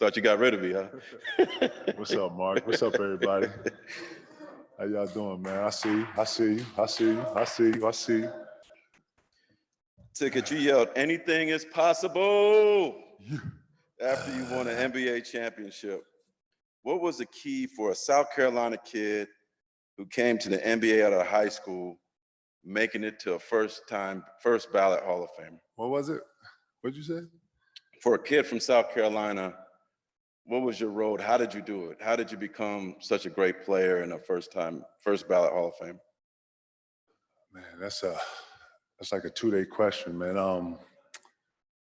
Thought you got rid of me, huh? What's up, Mark? What's up, everybody? How y'all doing, man? I see you. Ticket, you yelled, anything is possible after you won an NBA championship. What was the key for a South Carolina kid who came to the NBA out of high school, making it to a first ballot Hall of Famer? What was it? What'd you say? For a kid from South Carolina, what was your road? How did you do it? How did you become such a great player and a first ballot Hall of Famer? Man, that's like a 2-day question, man.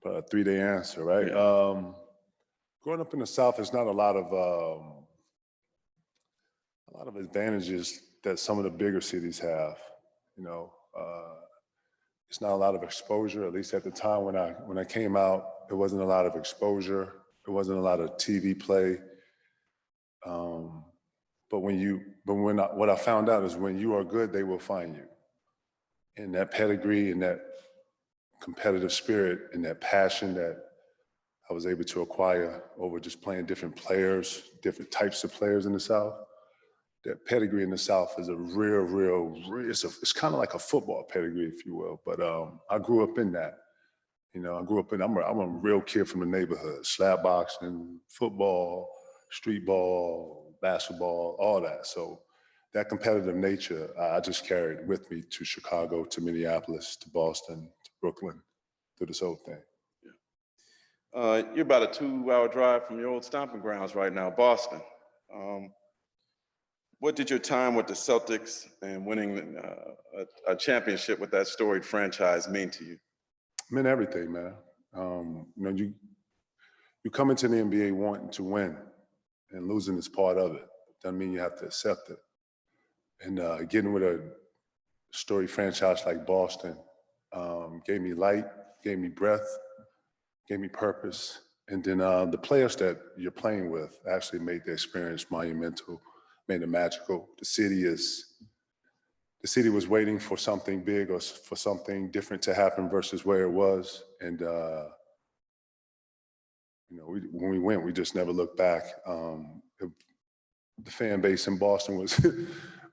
But a 3-day answer, right? Yeah. Growing up in the South, there's not a lot of advantages that some of the bigger cities have. You know, it's not a lot of exposure. At least at the time when I came out, there wasn't a lot of exposure. There wasn't a lot of TV play. What I found out is when you are good, they will find you. And that pedigree and that competitive spirit and that passion that I was able to acquire over just playing different players, different types of players in the South. That pedigree in the South is a real, it's kind of like a football pedigree, if you will. But I grew up in that. You know, I'm a real kid from the neighborhood, slap boxing, football, street ball, basketball, all that. So that competitive nature, I just carried with me to Chicago, to Minneapolis, to Boston, to Brooklyn, to this whole thing. Yeah. You're about a 2-hour drive from your old stomping grounds right now, Boston. What did your time with the Celtics and winning a championship with that storied franchise mean to you? It meant everything, man. You know, you come into the NBA wanting to win, and losing is part of it. Doesn't mean you have to accept it. And getting with a storied franchise like Boston gave me light, gave me breath, gave me purpose. And then the players that you're playing with actually made the experience monumental, made it magical. The city was waiting for something big or for something different to happen versus where it was. And you know, when we went, we just never looked back. The fan base in Boston was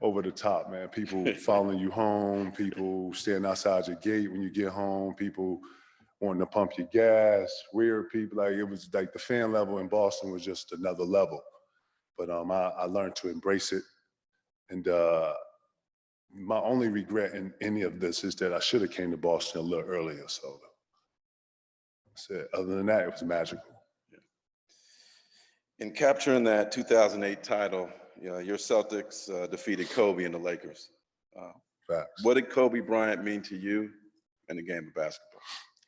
over the top, man. People following you home, people standing outside your gate when you get home, people wanting to pump your gas, weird people. Like, it was like the fan level in Boston was just another level. But I learned to embrace it. And my only regret in any of this is that I should have came to Boston a little earlier. So that's it. Other than that, it was magical. In capturing that 2008 title, your Celtics defeated Kobe and the Lakers. Facts. What did Kobe Bryant mean to you in the game of basketball?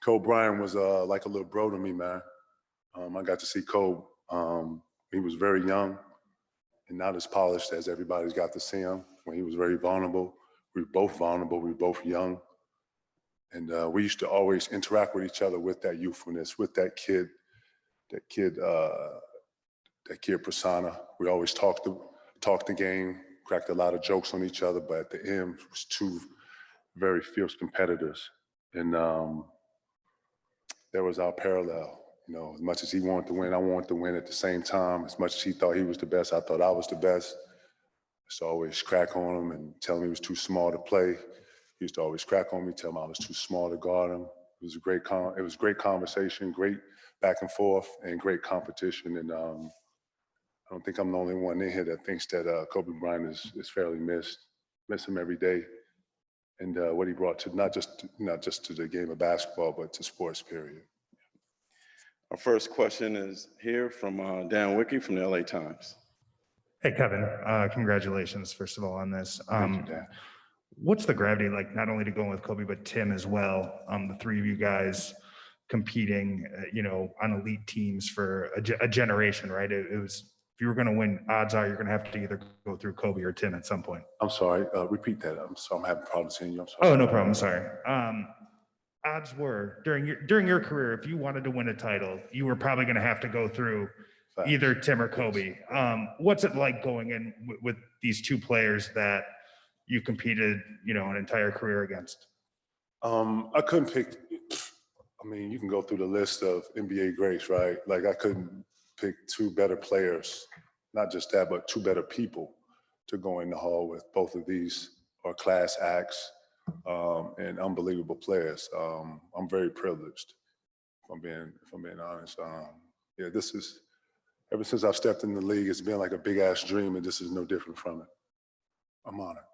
Kobe Bryant was like a little bro to me, man. I got to see Kobe. He was very young and not as polished as everybody's got to see him. When he was very vulnerable, we were both vulnerable, we were both young. And we used to always interact with each other with that youthfulness, with that kid persona. We always talked the game, cracked a lot of jokes on each other, but at the end, it was two very fierce competitors. And there was our parallel. You know, as much as he wanted to win, I wanted to win at the same time. As much as he thought he was the best, I thought I was the best. I used to always crack on him and tell him he was too small to play. He used to always crack on me, tell him I was too small to guard him. It was great conversation, great back and forth, and great competition. And I don't think I'm the only one in here that thinks that Kobe Bryant is fairly missed. Miss him every day. And what he brought to not just to the game of basketball, but to sports, period. Our first question is here from Dan Wicke from the LA Times. Hey, Kevin, congratulations, first of all, on this. Thank you, Dan. What's the gravity like, not only to go with Kobe, but Tim as well? The three of you guys competing, on elite teams for a generation, right? It was, if you were going to win, odds are you're going to have to either go through Kobe or Tim at some point. I'm sorry, repeat that. I'm having problems hearing you. I'm sorry. Oh, no problem. Sorry. Odds were during your career, if you wanted to win a title, you were probably going to have to go through either Tim or Kobe. What's it like going in with these two players that you competed, an entire career against? I couldn't pick. I mean, you can go through the list of NBA greats, right? Like, I couldn't pick two better players, not just that, but two better people to go in the hall with. Both of these are class acts and unbelievable players. I'm very privileged, if I'm being honest. Yeah, this is, ever since I've stepped in the league, it's been like a big ass dream, and this is no different from it. I'm honored.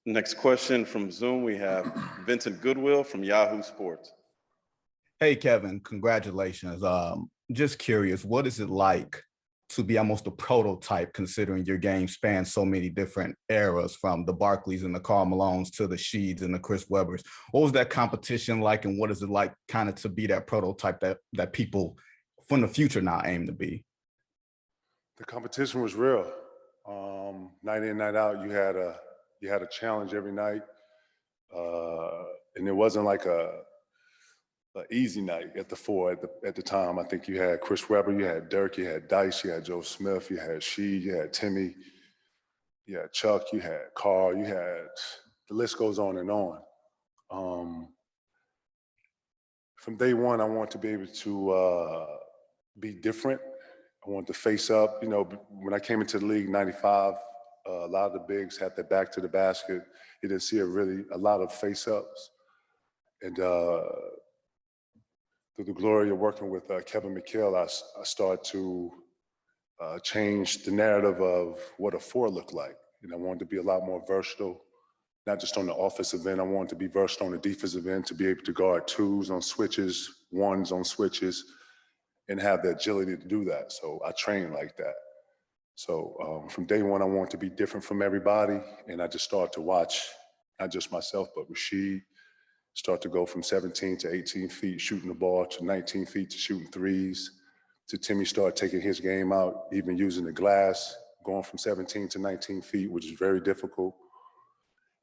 Next question from Zoom, we have Vincent Goodwill from Yahoo Sports. Hey, Kevin, congratulations. Just curious, what is it like to be almost a prototype considering your game spans so many different eras, from the Barkleys and the Karl Malones to the Sheeds and the Chris Webbers? What was that competition like, and what is it like kind of to be that prototype that people from the future now aim to be? The competition was real. Night in, night out, you had a challenge every night, and it wasn't like an easy night at the four at the time. I think you had Chris Webber, you had Dirk, you had Dice, you had Joe Smith, you had Sheed, you had Timmy, you had Chuck, you had Carl, you had, the list goes on and on. From day one, I want to be able to be different. I want to face up. You know, when I came into the league in '95, a lot of the bigs had their back to the basket. You didn't see a lot of face-ups. And through the glory of working with Kevin McHale, I started to change the narrative of what a four looked like. And I wanted to be a lot more versatile, not just on the offensive end. I wanted to be versatile on the defensive end, to be able to guard twos on switches, ones on switches, and have the agility to do that. So I trained like that. So from day one, I wanted to be different from everybody. And I just started to watch, not just myself, but Rasheed start to go from 17 to 18 feet shooting the ball, to 19 feet to shooting threes, to Timmy start taking his game out, even using the glass, going from 17 to 19 feet, which is very difficult.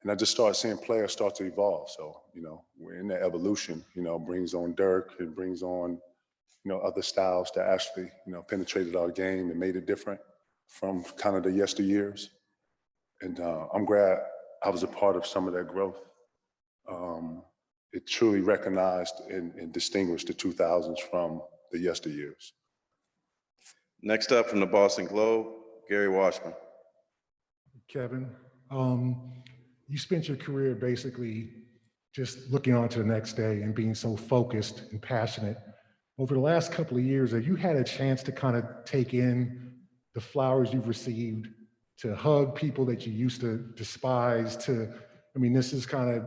And I just started seeing players start to evolve. So, you know, we're in that evolution, you know, brings on Dirk, it brings on, you know, other styles that actually, you know, penetrated our game and made it different from kind of the yesteryears. And I'm glad I was a part of some of that growth. It truly recognized and distinguished the 2000s from the yesteryears. Next up from the Boston Globe, Gary Washburn. Kevin, you spent your career basically just looking on to the next day and being so focused and passionate. Over the last couple of years, have you had a chance to kind of take in the flowers you've received, to hug people that you used to despise, I mean, this is kind of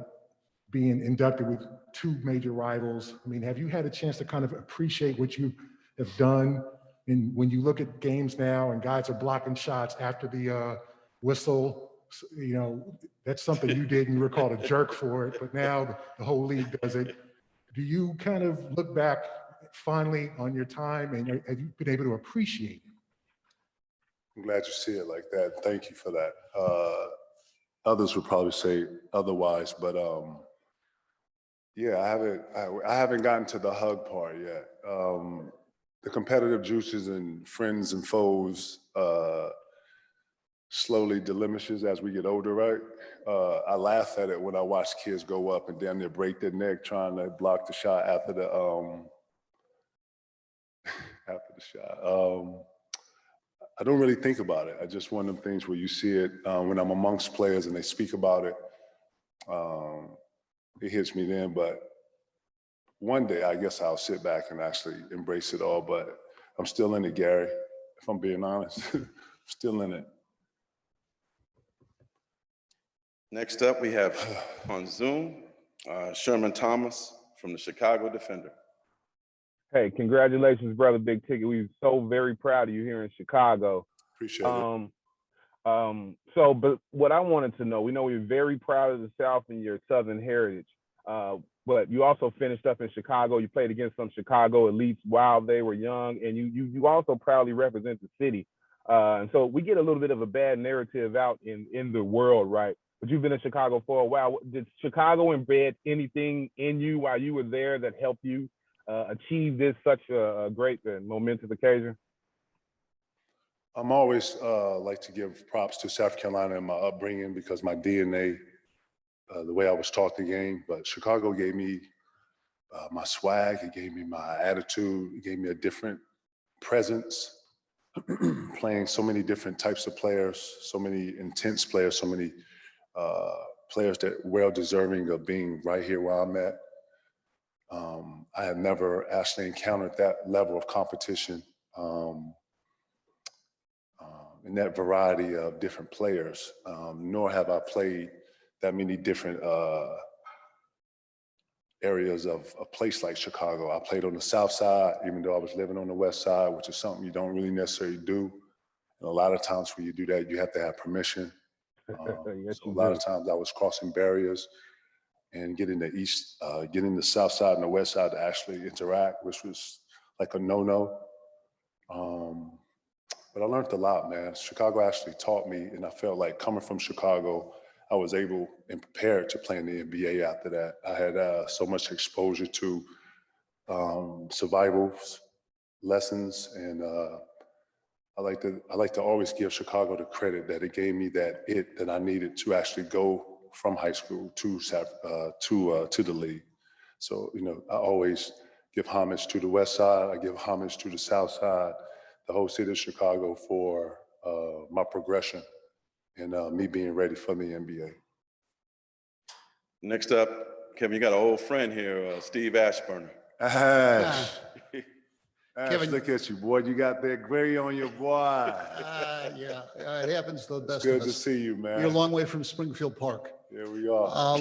being inducted with two major rivals. I mean, have you had a chance to kind of appreciate what you have done? And when you look at games now and guys are blocking shots after the whistle, you know, that's something you did and you were called a jerk for it, but now the whole league does it. Do you kind of look back fondly on your time, and have you been able to appreciate it? I'm glad you see it like that. Thank you for that. Others would probably say otherwise, but yeah, I haven't gotten to the hug part yet. The competitive juices and friends and foes slowly diminishes as we get older, right? I laugh at it when I watch kids go up and damn near break their neck trying to block the shot after the shot. I don't really think about it. I just one of them things where you see it when I'm amongst players and they speak about it. It hits me then, but one day I guess I'll sit back and actually embrace it all, but I'm still in it, Gary, if I'm being honest. Still in it. Next up, we have on Zoom, Sherman Thomas from the Chicago Defender. Hey, congratulations, brother Big Ticket. We're so very proud of you here in Chicago. Appreciate it. But what I wanted to know, we know we're very proud of the South and your Southern heritage, but you also finished up in Chicago. You played against some Chicago elites while they were young, and you also proudly represent the city. And so we get a little bit of a bad narrative out in the world, right? But you've been in Chicago for a while. Did Chicago embed anything in you while you were there that helped you achieve this such a great and momentous occasion? I'm always like to give props to South Carolina and my upbringing, because my DNA, the way I was taught the game, but Chicago gave me my swag, it gave me my attitude, it gave me a different presence, playing so many different types of players, so many intense players, so many players that well deserving of being right here where I'm at. I have never actually encountered that level of competition and that variety of different players, nor have I played that many different areas of a place like Chicago. I played on the South Side, even though I was living on the West Side, which is something you don't really necessarily do. And a lot of times when you do that, you have to have permission. Yes, So a you lot do. of times I was crossing barriers and getting the South Side and the West Side to actually interact, which was like a no-no. But I learned a lot, man. Chicago actually taught me, and I felt like coming from Chicago, I was able and prepared to play in the NBA after that. I had so much exposure to survival lessons, and I like to always give Chicago the credit that it gave me that I needed to actually go from high school to the league. So I always give homage to the West Side. I give homage to the South Side, the whole city of Chicago for my progression and me being ready for the NBA. Next up, Kevin, you got an old friend here, Steve Ashburner. Ash, Kevin, look at you, boy. You got that gray on your boy. yeah, it happens to the best Good of to us. see you, man. You're a long way from Springfield Park. Here we are.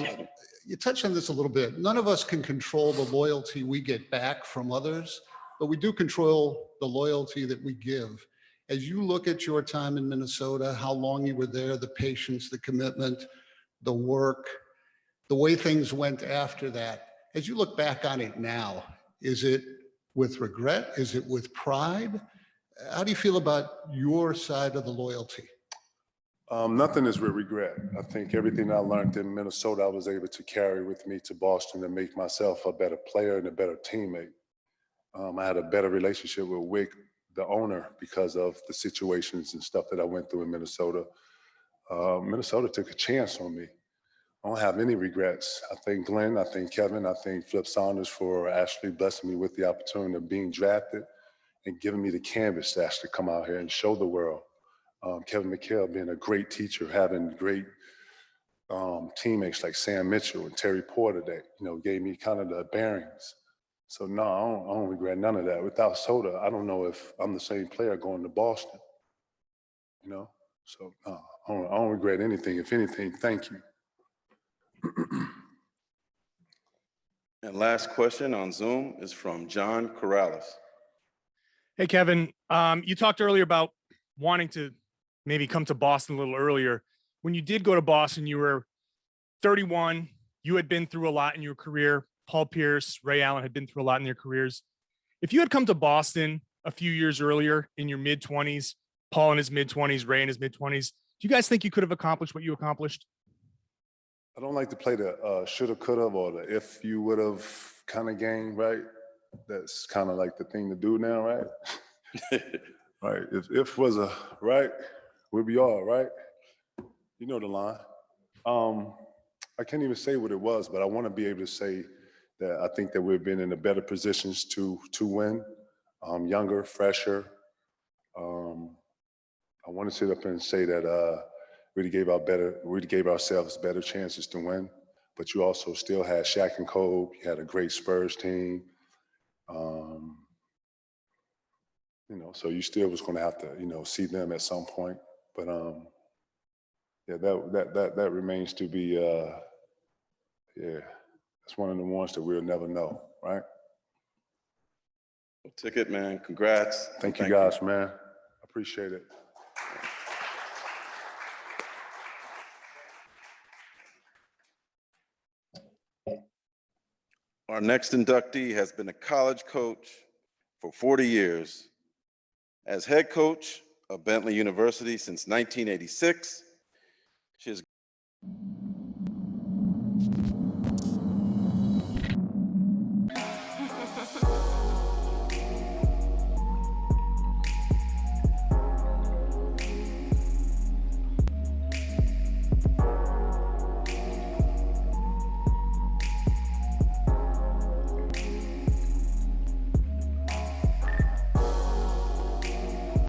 You touched on this a little bit. None of us can control the loyalty we get back from others, but we do control the loyalty that we give. As you look at your time in Minnesota, how long you were there, the patience, the commitment, the work, the way things went after that, as you look back on it now, is it with regret? Is it with pride? How do you feel about your side of the loyalty? Nothing is with regret. I think everything I learned in Minnesota, I was able to carry with me to Boston and make myself a better player and a better teammate. I had a better relationship with Wick, the owner, because of the situations and stuff that I went through in Minnesota. Minnesota took a chance on me. I don't have any regrets. I thank Glenn, I thank Kevin, I thank Flip Saunders for actually blessing me with the opportunity of being drafted and giving me the canvas to actually come out here and show the world. Kevin McHale being a great teacher, having great teammates like Sam Mitchell and Terry Porter that, gave me kind of the bearings. So no, I don't regret none of that. Without Soda, I don't know if I'm the same player going to Boston, So no, I don't regret anything. If anything, thank you. And last question on Zoom is from John Corrales. Hey, Kevin, you talked earlier about wanting to maybe come to Boston a little earlier. When you did go to Boston, you were 31. You had been through a lot in your career. Paul Pierce, Ray Allen had been through a lot in their careers. If you had come to Boston a few years earlier in your mid-20s, Paul in his mid-20s, Ray in his mid-20s, do you guys think you could have accomplished what you accomplished? I don't like to play the shoulda, coulda, or the if you would have kind of game, right? That's kind of like the thing to do now, right? Right. If was a right, we'd be all right. You know the line. I can't even say what it was, but I want to be able to say that I think that we've been in a better positions to win, younger, fresher. I want to sit up and say that we gave ourselves better chances to win, but you also still had Shaq and Kobe. You had a great Spurs team. So you still was going to have to, see them at some point. But yeah, that remains to be, it's one of the ones that we'll never know, right? Well, Ticket, man, congrats. Thank you guys, man. I appreciate it. Our next inductee has been a college coach for 40 years. As head coach of Bentley University since 1986, she has